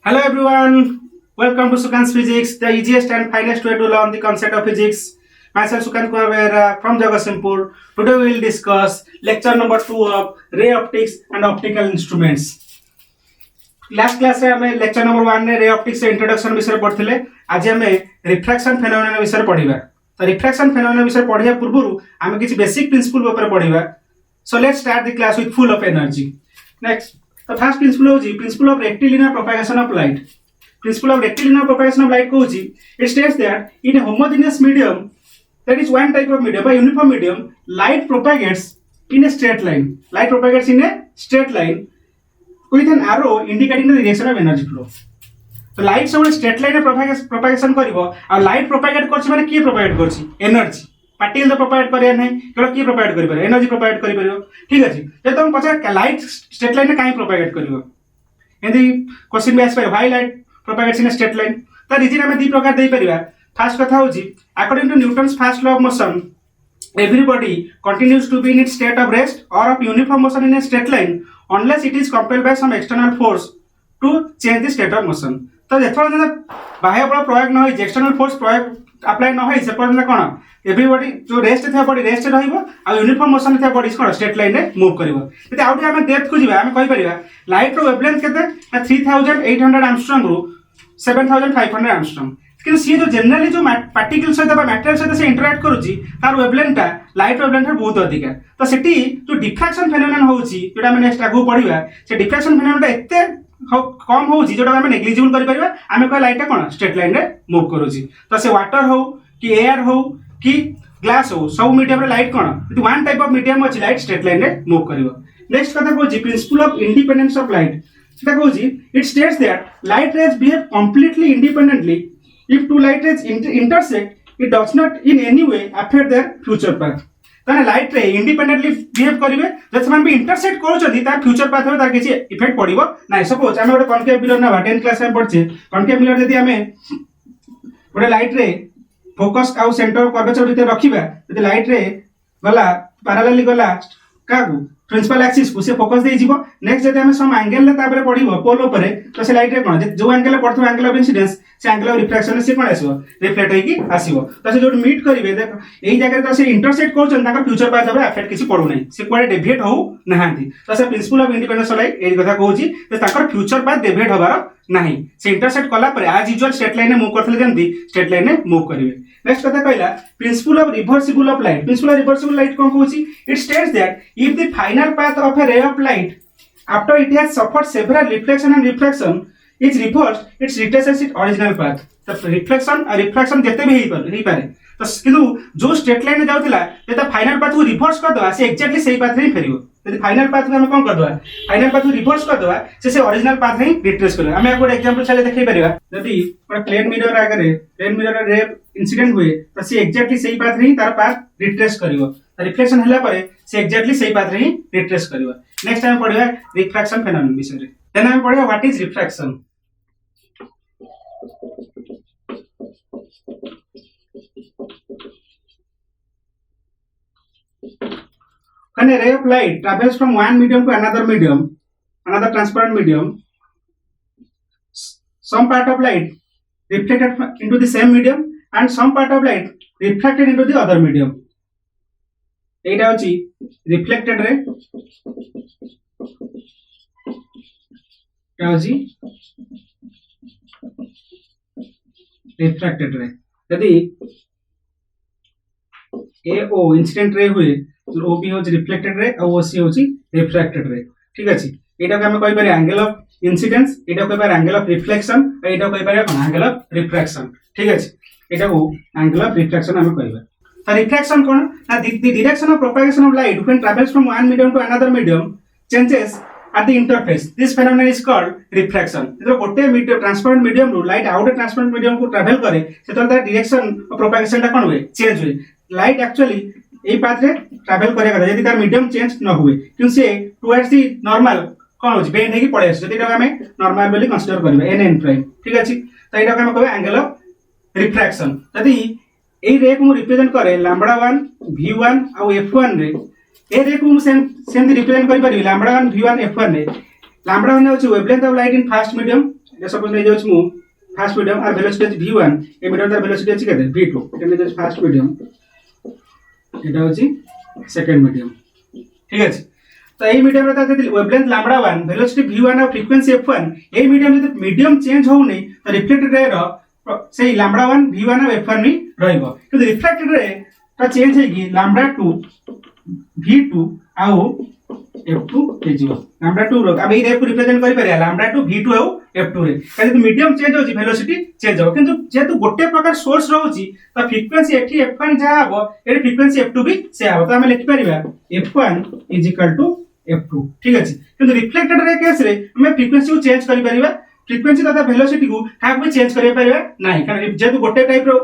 Hello everyone, welcome to Sukan's Physics, the easiest and finest way to learn the concept of physics. Myself Sukan Kumar Behera from Jagatsinghpur. Today we will discuss lecture number 2 of ray optics and optical instruments. Last class रे हमें lecture number 1 रे ray optics introduction विषय पढ़थिले. आज हमें refraction phenomena विषय पढ़िबा. तो refraction phenomena विषय पढ़िया पूर्वरु हमें किछि बेसिक प्रिंसिपल ऊपर पढ़िबा. So let's start the class with full of energy. Next, the first principle is principle of rectilinear propagation of light. Principle of rectilinear propagation of light goes, it states that in a homogeneous medium, that is one type of medium, by uniform medium, light propagates in a straight line. Light propagates in a straight line with an arrow indicating the direction of energy flow. So light सब straight line propagation करिवो और light propagate करछि माने की propagate करछि energy. Particle तो propagate करिया नै केवल की प्रोपागेट करि पारे एनर्जी प्रोपागेट करि परियो. ठीक अछि. जे तुम पछा लाइट स्ट्रेट लाइन में काई प्रोपागेट करिवो एंदी क्वेश्चन भी आस पारे why light propagates in straight line. त रीजन हमें दी प्रकार देई परिबा. फर्स्ट कथा होजी according to Newton's first law of motion everybody continues to be in its state of rest or of uniform motion in a straight line unless it is compelled by some external force to change the state of motion. तो जेथों बाह्य बल प्रयोग न होई external force प्रयोग apply न होई से पर्यंत कोन एवरीबॉडी जो रेस्ट थे बॉडी रेस्ट रहइबो आ यूनिफॉर्म मोशन थे बॉडी कोन स्ट्रेट लाइन रे मूव करबो. यदि आउट हम डेप्थ को जिबा हम कहि परिबा लाइट रो वेवलेंथ केते 3800 एंगस्ट्रॉम रो 7500 एंगस्ट्रॉम. किंतु सी जो जनरली जो पार्टिकल सहित बा मटेरियल सहित से इंटरैक्ट करूची तार वेवलेंथ लाइट वेवलेंथ बहुत अधिक. तो सेठी जो डिफ्रैक्शन फेनोमेनन होउची जेटा हम नेक्स्ट आगु पढिबा से डिफ्रैक्शन फेनोमेनन एते कम होउची जोटा हम नेग्लिजिबल करि परिबा. हम कह लाइट कोन स्ट्रेट लाइन रे मूव करूची. तो से वाटर हो कि एयर हो कि ग्लास हो सब मीडियम रे लाइट कोन यदि वन टाइप ऑफ मीडियम अछि light straight line ray move करिवो. नेक्स्ट कथा कहूची principle of independence of light. सेटा कहूची it states that light rays behave completely independently if two light rays intersect it does not in any way affect their future path. ताने light ray independently behave करिवे जत समान भी intersect करूछथि तार future path में तार किछि इफेक्ट पड़िबो नै. सपोज हम गोटे कॉन्केव मिरर ना 10th क्लास में पढ़छे कॉन्केव मिरर यदि हमें गोटे लाइट रे फोकस आउ सेंटर कर्वेचर भितर रखिबा यदि लाइट रे गला पैरेलली गला कागु प्रिंसिपल एक्सिस को से फोकस दे जीवो. नेक्स्ट जदि हम सम एंगल ले ताबरे पड़िबो पोल ऊपर तो से लाइट रे कोन जो एंगल ले पड़थो एंगल ऑफ इंसिडेंस से एंगल ऑफ रिफ्रैक्शन से कोन आसीबो रिफ्लेक्ट होई की आसीबो. तो से जो मीट करिवे देख एई जगह तो से इंटरसेक्ट करछन ताका फ्यूचर पाथ रे अफेक्ट किछि पड़ु नै से कोडे डेविएट हो नहांती. तो से प्रिंसिपल ऑफ इंडिपेंडेंस लाइट एई कथा कहूची जे ताकर फ्यूचर पाथ डेविएट होबार नाही. से इंटरसेक्ट कला पर आज यूजुअल स्ट्रेट लाइन में मूव करथले जंती स्ट्रेट लाइन में मूव करिवे. नेक्स्ट कथा कहला principle of reversible of light. Principle of reversible light कोन कहूची it states that if the final path of a ray of light after it has suffered several reflection and refraction is reversed it retraces its original path. तो reflection और refraction जते भी हेई पारे तो किंतु जो स्ट्रेट लाइन में जाउतिला जेता फाइनल पाथ को रिवर्स कर दवा से एक्जेक्टली सही पाथ रे ही फेरिबो. यदि फाइनल पाथ को हम कोन कर दवा फाइनल पाथ को रिवर्स कर दवा से ओरिजिनल पाथ रे रिट्रेस करबा. हम एक एग्जांपल छले देखै परिबा यदि पर प्लेन मिरर आगे प्लेन मिरर रे इंसिडेंट हुए तो से एक्जेक्टली सही पाथ रे ही तार पाथ रिट्रेस करिवो. रिफ्लेक्शन हला परे से एक्जेक्टली सही पाथ रे ही रिट्रेस करिवो. नेक्स्ट टाइम पढिबा रिफ्रैक्शन फेनोमेनन विषय रे. देन हम पढिबा what is refraction. When a ray of light travels from one medium to another transparent medium, some part of light reflected into the same medium and some part of light refracted into the other medium. एटा होची reflected ray क्या होची refracted रे. यदि ए ओ incident ray हुए तो O B होची reflected ray और ओ सी होची रिफ्रैक्टेड रे. ठीक अछि. एटा को हम कहि पारे एंगल ऑफ इंसिडेंस एटा को कहि पारे एंगल ऑफ रिफ्लेक्शन और एटा को कहि पारे एंगल ऑफ रिफ्रैक्शन. ठीक अछि. एटा को एंगल ऑफ रिफ्रैक्शन हम कहबा. तो रिफ्रैक्शन कोन ना the direction of propagation of light when travels from one medium to another medium changes at the interface. This phenomenon is called refraction. जो गोटे मीडियम ट्रांसपेरेंट मीडियम रो light out transparent medium को travel करे से तो ता direction of propagation ता कोन हुए change हुए. लाइट एक्चुअली ए पाथ रे ट्रैवल करे कथा यदि तार मीडियम चेंज न हुए क्यों से टुवर्ड्स द नॉर्मल कोन हो बेंड हेकी पड़े आसे जदि हमें नॉर्मल वाली कंसीडर करबा n प्राइम. ठीक अछि. तो एटा हम कहबा एंगल ऑफ रिफ्रैक्शन. यदि ए रे को रिप्रेजेंट करे λ1 v1 और f1 रे ए रे को सेम रिप्रेजेंट करि परिबी λ1 v1 f1 रे. λ1 होची wavelength of light in first medium ये सपोज ले जाउछ मु फास्ट मीडियम आर वेलोसिटी अछि v1 ए मीडियम तार वेलोसिटी अछि केते v2 एटा ले जाउछ फास्ट मीडियम एटा होछि सेकंड मीडियम ठीक अछि तो ए मीडियम रे जदि वेवलेंथ लैम्बडा 1 वेलोसिटी v1 और फ्रीक्वेंसी f1 ए मीडियम जदि मीडियम चेंज हो नै तो रिफ्लेक्टेड रे रो से लैम्बडा 1 v1 और f1 नी रहइबो किंतु रिफ्लेक्टेड रे ता चेंज हे कि लैम्बडा 2 v2 आउ f2 हे जिवो लैम्बडा 2 रो अब ए को रिप्रेजेंट करि परिया लैम्बडा 2 v2 आउ f2 रे काहे मीडियम चेंज होची वेलोसिटी चेंज हो किंतु जेतु गोटे प्रकार सोर्स रहउची त फ्रीक्वेंसी एठी f1 जा हबो एठी फ्रीक्वेंसी f2 भी से हबो त हम लिखि परिबा f1 f2 ठीक अछि किंतु रिफ्लेक्टेड रे केस रे हम फ्रीक्वेंसी को चेंज करि परिबा फ्रीक्वेंसी तथा वेलोसिटी को काहे भी चेंज करि परिबा नाही कारण जेतु गोटे टाइप रो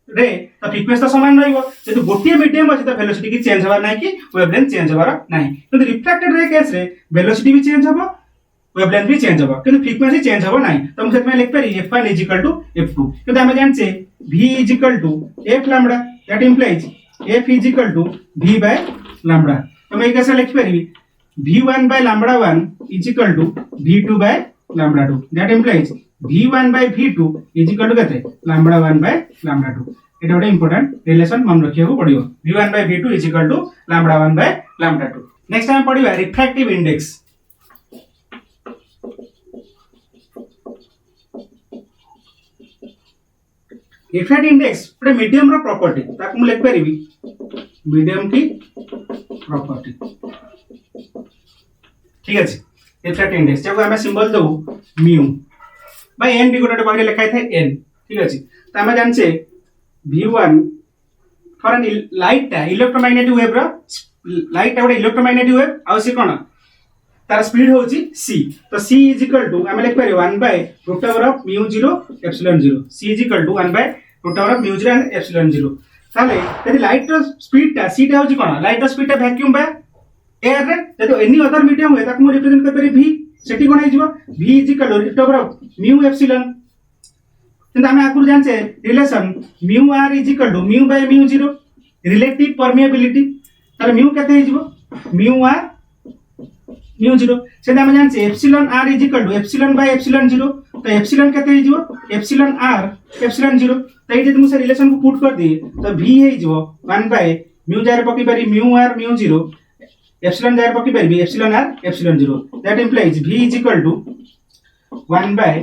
रे त फ्रीक्वेंसी तो समान रहइबो जेतु गोटे मीडियम अछि त वेलोसिटी की चेंज हबा नाही कि वेवलेंथ चेंज हबार नाही किंतु रिफ्लेक्टेड रे केस रे वेलोसिटी भी चेंज हबो वेवलेंथ भी चेंज हबो किंतु फ्रीक्वेंसी चेंज हबो नाही त हम सेत में लिख पारी f1 f2 किंतु हम जानछे v f lambda that implies f v by lambda तो मैं कैसे लिख पारी v1 by lambda 1 v2 by lambda 2 that implies v1 by v2 केते lambda 1 by lambda 2 एटा बडा इंपोर्टेंट रिलेशन मन रखिया को पड़ियो v1 by v2 lambda 1 by lambda 2 next time पढ़िबा रिफ्रैक्टिव इंडेक्स रिफ्रैक्टिव इंडेक्स बडा मीडियम रो प्रॉपर्टी ताकू हम लिख परिबी मीडियम की प्रॉपर्टी ठीक अछि रिफ्रैक्टिव इंडेक्स जब हमें सिंबल दो म्यू बाय n भी गोटे बहिले लिखाइ थाए n ठीक अछि त हम जानछे v1 for an light electromagnetic wave रो लाइट गोटे इलेक्ट्रोमैग्नेटिक वेव आ से कोन तार स्पीड होची c तो c हम लिख पारे 1 by root over of mu 0 epsilon 0 c 1 by root over of mu 0 and epsilon 0 ताले यदि लाइट रो स्पीड ता c ता होची कोन लाइट रो स्पीड ता वैक्यूम बा एयर रे जदि एनी अदर मीडियम होय ताकू रिप्रेजेंट कर पारे v Sethi cone हिजबो v root over of mu epsilon किंतु हम आगुर जानछे relation mu r mu by mu 0 relative permeability ताले mu केते हिजबो mu r mu 0 से हम जानछे epsilon r epsilon by epsilon 0 तो एप्सिलॉन केते हिजबो एप्सिलॉन r एप्सिलॉन 0 तो ये जदि मुसे रिलेशन को पुट कर दिए तो v हिजबो 1 by mu जार पकी पारी mu r mu 0 epsilon jar पकी पारी epsilon r epsilon 0 that implies v 1 by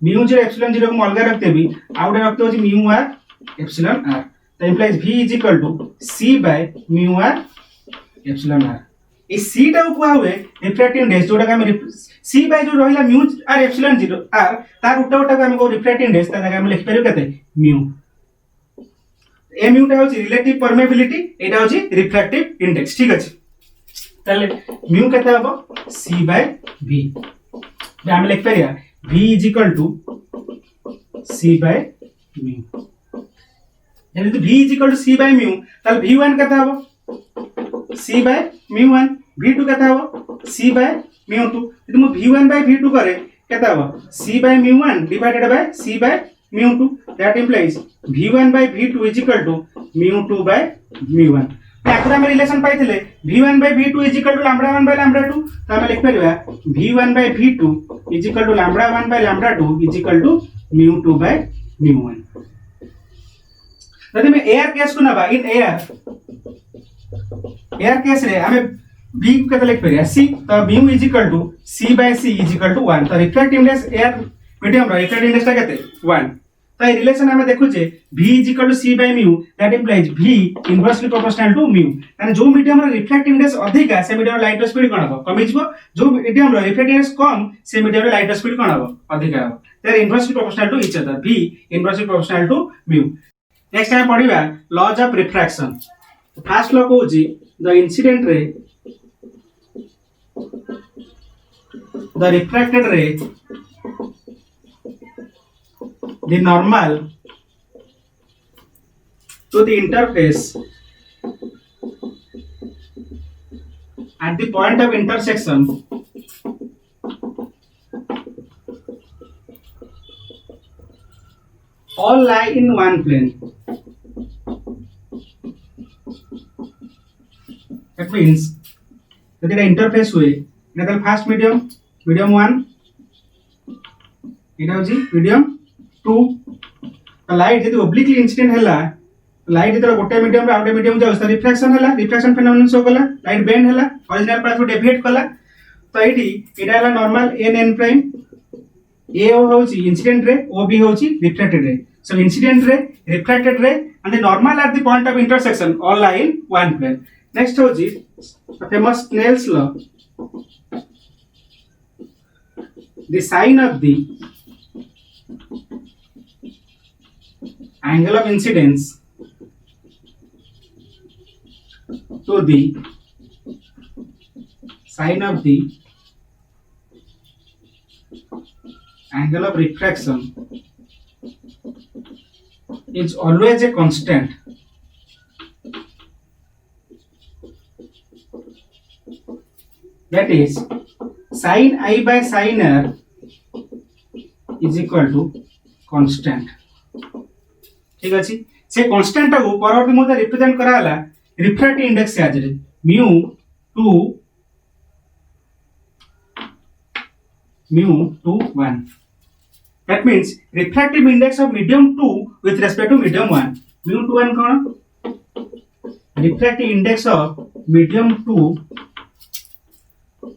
mu 0 epsilon 0 को अलग रखते भी आउट रखते हो mu r एप्सिलॉन r तो implies v c by mu r epsilon r A c टा को हुए रिफ्रैक्टिव इंडेक्स जोटा हम c बाय जो रहिला mu r एप्सिलॉन 0 r तार उटा को हम को रिफ्रैक्टिव इंडेक्स ता जगह हम लिख पारियो कते mu ए mu टा होची रिलेटिव परमिएबिलिटी एटा होची रिफ्रैक्टिव इंडेक्स ठीक अछि ताले mu कते हबो c by v जे हम लिख Pariya v c by mu यदि v c by mu ताले v1 कते हबो c by mu1 v2 कते हबो c by mu2 यदि मु v1 by v2 करे कते हबो c by mu1 divided by c by mu2 that implies v1 by v2 mu2 by mu1 ताकि हम relation पाइथिले v1 by v2 lambda 1 by lambda 2 तो हम लिख परिबा v1 by v2 lambda 1 by lambda 2 mu2 by mu1 यदि मैं air case को नबा in air case रे हमें v को केते लिख परिया c तो mu c by c 1 तो रिफ्रैक्टिव इंडेक्स एयर मीडियम रो रिफ्रैक्टिव इंडेक्स ता केते 1 तो ये रिलेशन हमें देखु जे v c by mu that implies v inversely proportional to mu यानी जो मीडियम रो रिफ्रैक्टिव इंडेक्स अधिक है से मीडियम लाइट स्पीड कोन हो कम हिजबो जो मीडियम रो रिफ्रैक्टिव इंडेक्स कम से मीडियम लाइट स्पीड कोन हो अधिक है they are inversely proportional to each other v inversely proportional to mu next time पढ़िबा laws of refraction first law को जी the incident ray the refracted ray the normal to the interface at the point of intersection all lie in one plane. That means that the interface हुए, मतलब first medium 1 एटा होची medium 2 light जदी obliquely incident हैला light जदि गोटे medium रे आउटे medium जाउस त refraction हैला रिफ्रैक्शन फेनोमेनन शो कला लाइट बेंड हैला ओरिजिनल पाथ को डेविएट कला तो एटी एटा हैला नॉर्मल n प्राइम a होची इंसिडेंट रे o b होची रिफ्रैक्टेड रे so incident ray refracted ray and the normal at the point of intersection all lie in one plane next hoji the famous Snell's law the sign of the angle of incidence to the sign of the angle of refraction is always a constant. That is sin I by sin r is equal to constant. ठीक अछि से constant को परवर्ती मध्ये represent कराला refractive index charge रे mu 1 that means refractive index of medium 2 with respect to medium 1 mu 1 cone refractive index of medium 2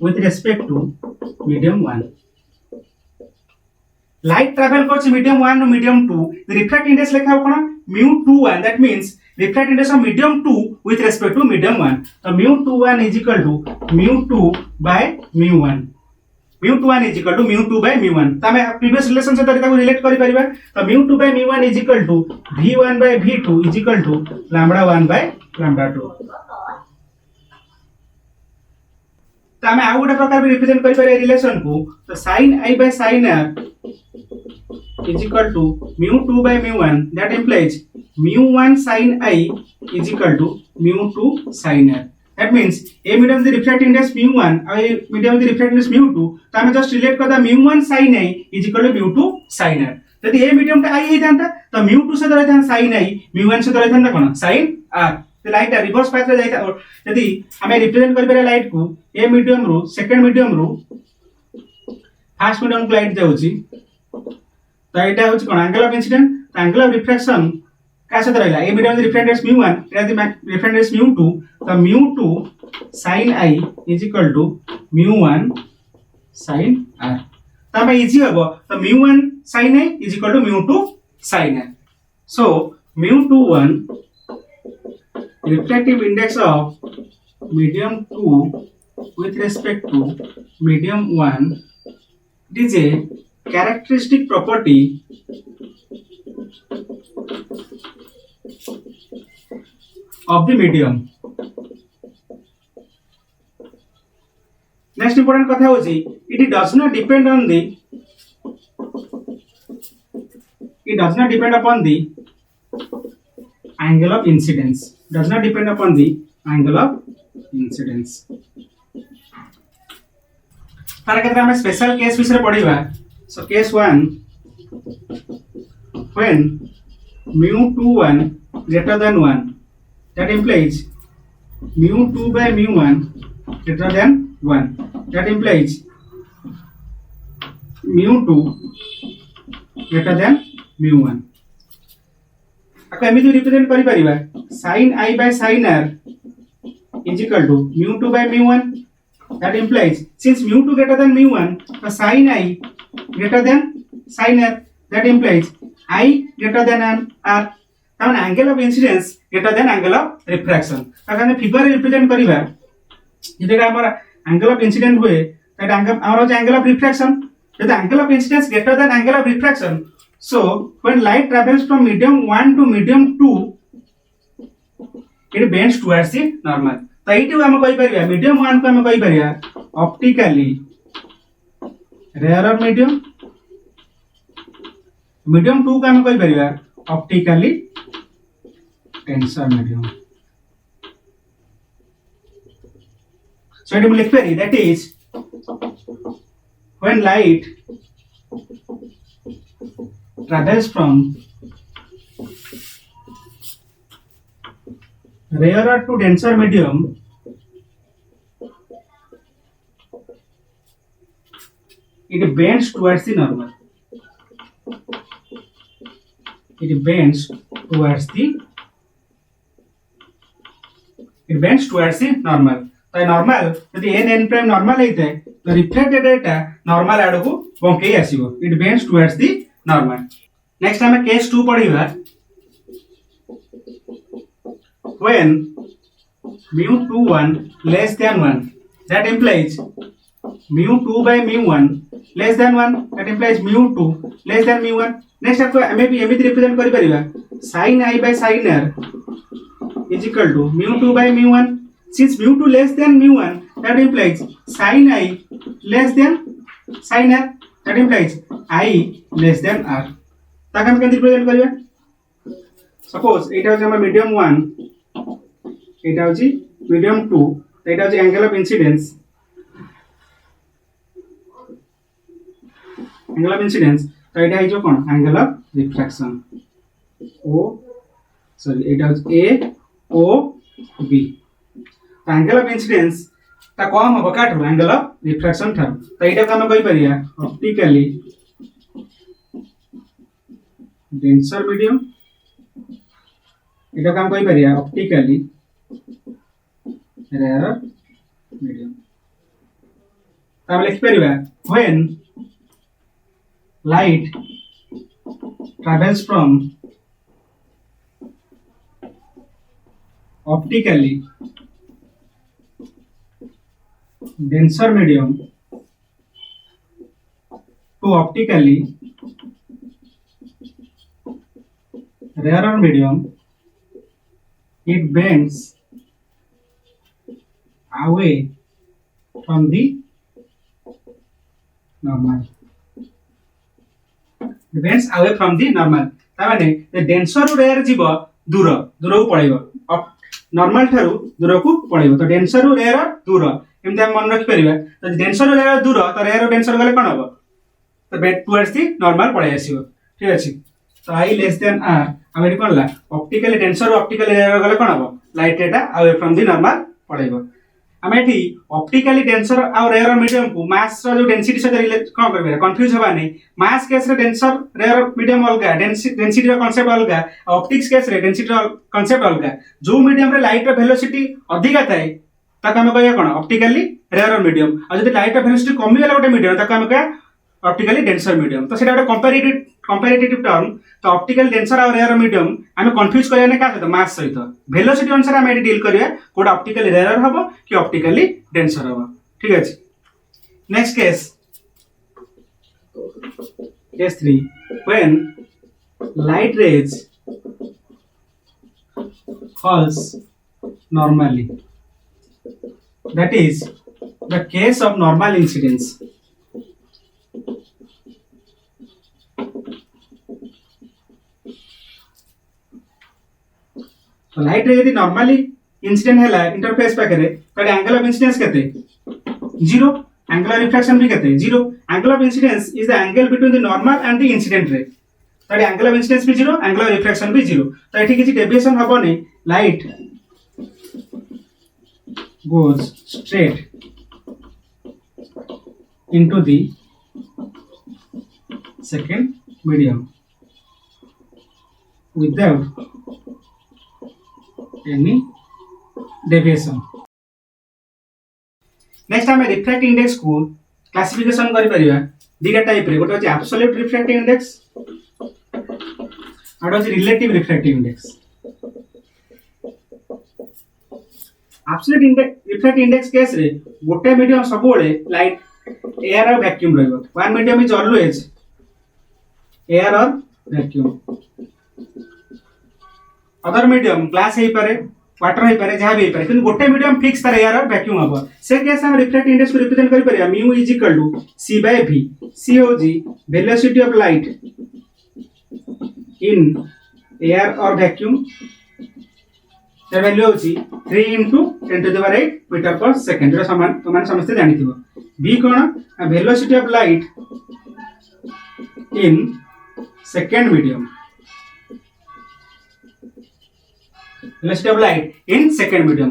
with respect to medium 1 light travel करछि medium 1 row medium 2 the refractive index लेखा कोन mu 1 that means refractive index of medium 2 with respect to medium 1 so mu 1 is equal to mu 2 by mu 1 mu 1 is equal to mu 2 by mu 1 तमे previous relation से तरीका को relate करि परिबा तो mu 2 by mu 1 is equal to v1 by v2 is equal to lambda 1 by lambda 2 तमे आ गुडा प्रकार भी represent करि पारे रिलेशन को तो sin I by sin r is equal to mu 2 by mu 1 that implies mu 1 sin I is equal to mu 2 sin r that means a medium the refractive index mu 1 और a medium the refractive index mu 2 तो हमें just relate करता mu 1 sin I is equal to mu 2 sin r यदि a medium टा I हे जानता तो mu 2 से रहता sin I mu 1 से रहता ना कोन sin r तो लाइट रिवर्स पाथ रे जाइता यदि हमें रिप्रेजेंट कर बेरे लाइट को a medium रो सेकंड medium रो फर्स्ट medium को लाइट जाउची तो एटा होची कोन angle of incident angle of refraction का साथ रहला a medium refracted is mu 1 Etah the refracted is mu 2 तो mu 2 sin I is equal to mu 1 sin r तो हम इजी हबो तो mu 1 sin I is equal to mu 2 sin r so mu 1 refractive index of medium 2 with respect to medium 1 it is a characteristic property of the medium next important कथा होची it does not depend upon the angle of incidence does not depend upon the angle of incidence तार केतरा हम special case विषय पढिबा so case 1 when mu 1 greater than 1 that implies mu 2 by mu 1 greater than 1 that implies mu 2 greater than mu 1 आको एमिति represent करि परिबा sin I by sin r is equal to mu 2 by mu 1 that implies since mu 2 greater than mu 1 the sin I greater than sin r that implies I greater than r तमन angle of incidence greater than angle of refraction ताकने figure represent करिबा जेटा हमर angle of incident हुए that angle हमर angle of refraction the angle of incidence greater than angle of refraction so when light travels from medium 1 to medium 2 it bends towards the normal तो eighty हम कहि परिया medium 1 को हम कहि परिया optically rarer medium medium 2 को हम कहि परिया optically denser medium so it will लिख पारी that is when light travels from rarer to denser medium it bends towards the normal it bends towards the normal. तो नॉर्मल यदि n prime normal होता है तो रिफ्लेक्टेड रेटा normal आड़ को बंकई आसीबो. It bends towards the normal. Next हम केस 2 पढ़िबा. When mu21 less than 1, that implies mu2 by mu1 less than 1, that implies mu2 less than mu1. Next आपको हमें भी एमिति रिप्रेजेंट करि परिबा sin I by sin r is equal to mu2 by mu1. Since mu2 less than mu1, that implies sin I less than sin r, that implies I less than r. ताके हम केन represent करिबा. Suppose एटा होय हमर medium 1, एटा होय medium 2, एटा होय angle of incidence. Angle of incidence तो एटा है जो कोन angle of refraction oh sorry एटा होय A O B. Angle of incidence ता कम हो काटरो एंगल ऑफ रिफ्रैक्शन था. तो एटा को हम कहि परिया ऑप्टिकली डेंसर मीडियम. एटा को हम कहि परिया ऑप्टिकली रेयर मीडियम. तब लिख परिया when light travels from optically denser medium to optically rarer medium, it bends away from the normal. Bends away from the normal. तामाने the denser ru rare जीवो दूर को पळेबो. नॉर्मल थारु दूर को पळेबो. तो denser ru rare दूर एमते हम मन रखि परिबा. तो denser ru rare दूर तो rare ru denser गले कोन हबो तो बेट टुवर्ड्स द नॉर्मल पळै आसीबो. ठीक अछि. तो I less than r हम एठी कोनला optically denser ru optically rare गले कोन हबो light Etah away from the normal पळेबो. हम एठी ऑप्टिकली डेंसर और रेयर मीडियम को मास रो जो डेंसिटी से रिलेट कोन करबे कंफ्यूज होबा नै. मास केस रे डेंसर रेयर मीडियम अलगा डेंसिटी रो कांसेप्ट अलगा. ऑप्टिक्स केस रे डेंसिटी रो कांसेप्ट अलगा. जो मीडियम रे लाइट रो वेलोसिटी अधिका थाए ताका हम कहया कोन ऑप्टिकली रेयर मीडियम. आ जदि लाइट रो वेलोसिटी कमी गेला गोटे मीडियम ताका हम कहया ऑप्टिकली डेंसर मीडियम. तो सेटा गोटे कंपैरेटिव टर्म. तो ऑप्टिकल डेंसर और रेयर मीडियम आमे कंफ्यूज करया नै का सहित मास सहित वेलोसिटी अनुसार आमे एटी डील करिया कोडा ऑप्टिकली रेयर हबो कि ऑप्टिकली डेंसर हबो. ठीक अछि. Next case 3 when light rays falls normally, that is the case of normal incidence. तो लाइट रे यदि नॉर्मली इंसिडेंट हैला इंटरफेस पाखरे तो एंगल ऑफ इंसिडेंस केते 0. एंगल ऑफ रिफ्रैक्शन भी केते 0. Angle of incidence is the angle between the normal and the incident रे. तो एंगल ऑफ इंसिडेंस भी 0, एंगल ऑफ रिफ्रैक्शन भी 0. तो एठी किछि डेविएशन हबो नै. Light goes straight into the second medium without any deviation. Next हमें रिफ्रैक्टिव इंडेक्स को क्लासिफिकेशन करि परिबा दिटा टाइप रे. गोटे अछि एब्सोल्यूट रिफ्रैक्टिव इंडेक्स और अछि relative refractive index. Absolute refractive index case रे गोटे मीडियम सबोले लाइट एयर और वैक्यूम रहइबो. One medium is always air or vacuum. Other medium glass हे पारे वाटर हे पारे जहां भी हे पारे किंतु गोटे मीडियम फिक्स तार एयर और वैक्यूम हबो. से केस हम रिफ्रैक्टिव इंडेक्स को रिप्रेजेंट करि परिया mu = c by v. c होजी velocity of light in air or vacuum. ता वैल्यू होजी 3 * 10⁸ मीटर पर सेकंड. जो समान तो माने समस्त जानिथिबो. v कोन velocity of light in second medium. Velocity of light in second medium.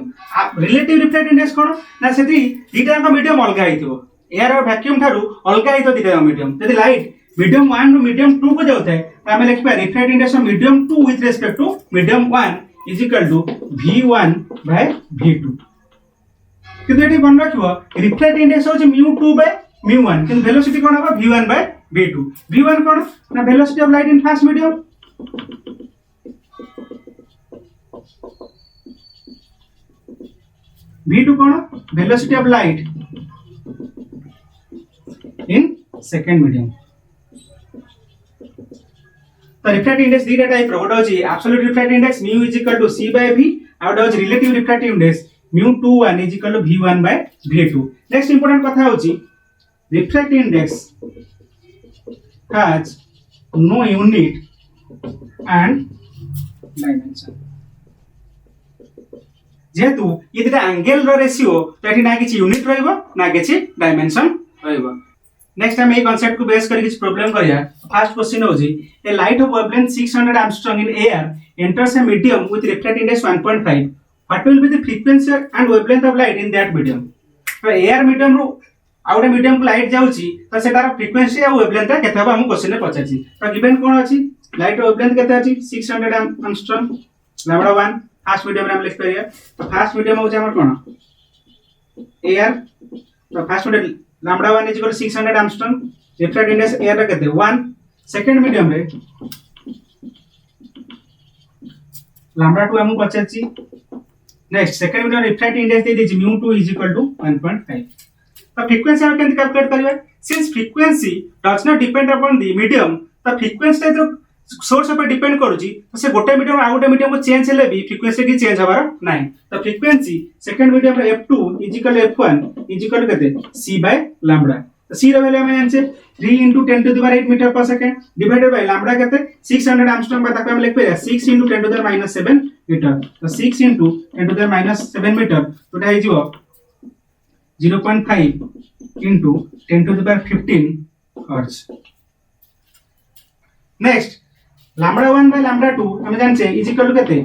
Relative refractive index कोन ना सेति दीटा का मीडियम अलगा हिथिबो. एयर और वैक्यूम थारु अलगा हितो दीटा मीडियम. जदि लाइट मीडियम 1 रू मीडियम 2 को जाउता है तो हमें लिखबा refractive index of medium 2 with respect to medium 1 is equal to v1 by v2 किंतु एठी बन रखिबो रिफ्रैक्टिव इंडेक्स होची μ2 बाय μ1 किंतु वेलोसिटी कोन होबा v1 बाय v2 v1 कोन ना velocity of light in first medium v2 कोन velocity of light in second medium तो रिफ्रैक्टिव इंडेक्स दी टाइप रो गोटा होची absolute refractive index μ is equal to c by v आ गोटा होची relative refractive index μ21 is equal to v1 by v2 next important कथा होची refractive index has no unit and dimension जेहेतु ये दुटा एंगल रो रेशियो तो एठी ना किछि यूनिट रहइबो ना किछि डायमेंशन रहइबो नेक्स्ट टाइम ए कांसेप्ट को बेस करके किछ प्रॉब्लम करिया फर्स्ट क्वेश्चन होजी a light of wavelength 600 angstrom in air enters a medium with refractive index 1.5 what will be the frequency and wavelength of light in that medium तो air medium रो आउटे medium को light जाउची तो सेटार frequency आ wavelength केते हबा हम question रे पचाची तो given कोन अछि लाइट वेवलेंथ केते अछि 600 एंगस्ट्रॉम लैम्डा 1 फर्स्ट मीडियम रे हम लिख परिया तो फर्स्ट मीडियम हो हमर कोन एयर तो first medium lambda 1 is equal 600 angstrom refractive index air रे केते 1 सेकंड मीडियम रे लैम्डा 2 हम पचाची next second medium refractive index दे दिछि μ2 इज इक्वल टू 1.5 तो फ्रीक्वेंसी हम केंत कैलकुलेट करबे since frequency does not depend upon the medium तो फ्रीक्वेंसी जो सोर्स पर डिपेंड करूची तो से गोटे मीडियम आ गोटे मीडियम को चेंज हेले भी फ्रीक्वेंसी की चेंज हबार नाही तो फ्रीक्वेंसी सेकंड मीडियम रे f2 is equal f1 is equal केते c बाय लैम्डा तो c रो वैल्यू हम आनसे 3 * 10 to the power 8 metre per second divided by lambda केते 600 एंगस्ट्रॉम बा ताको हम लिख पे 6 * 10 टू द पावर -7 मीटर तो 6 * 10 टू द पावर -7 मीटर तो ढाई जीवो 0.5 into 10 to the power 15 hertz next lambda 1 by lambda 2 हम जानछे is equal to केते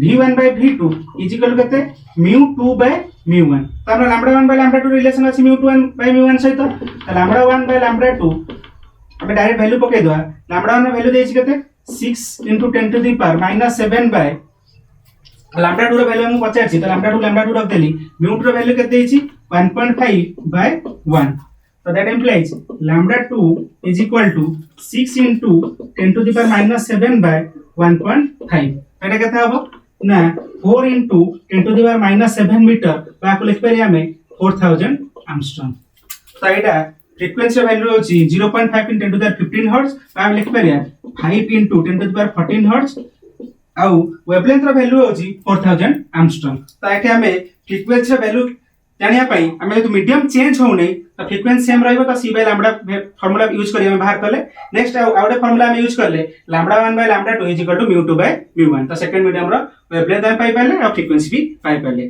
v1 by v2 is equal to केते μ2 by μ1 तो हमरा lambda 1 by lambda 2 रिलेशन अछि μ2 by μ1 सहित तो lambda 1 by lambda 2 हम डायरेक्ट वैल्यू पके दवा lambda 1 रो वैल्यू देछि केते 6 into 10 to the power -7 by lambda 2 row value हम पचारछि तो lambda 2 रख देली μ2 रो वैल्यू केते देछि 1.5 by 1 so that implies lambda 2 is equal to 6 into 10 to the power -7 by 1.5 एटा केता हबो ना 4 into 10 to the power -7 metre बाको लिख परिया में 4000 एंगस्ट्रॉम तो एटा फ्रीक्वेंसी वैल्यू होची 0.5 into 10 to the power 15 hertz बाको लिख परिया 5 into 10 to the power 14 hertz आउ वेवलेंथ रो वैल्यू होची 4000 एंगस्ट्रॉम तो एटा हमें फ्रीक्वेंसी वैल्यू जानिया पाई हमें तो मीडियम चेंज हो नै तो फ्रीक्वेंसी सेम रहइबो तो c by lambda formula use करिया में बाहर करले नेक्स्ट आउटे फार्मूला हम यूज करले lambda 1 by lambda 2 is equal to μ2 by μ1 तो सेकंड मीडियम रो वेवलेंथ हम पाई पाले और फ्रीक्वेंसी भी पाई पाले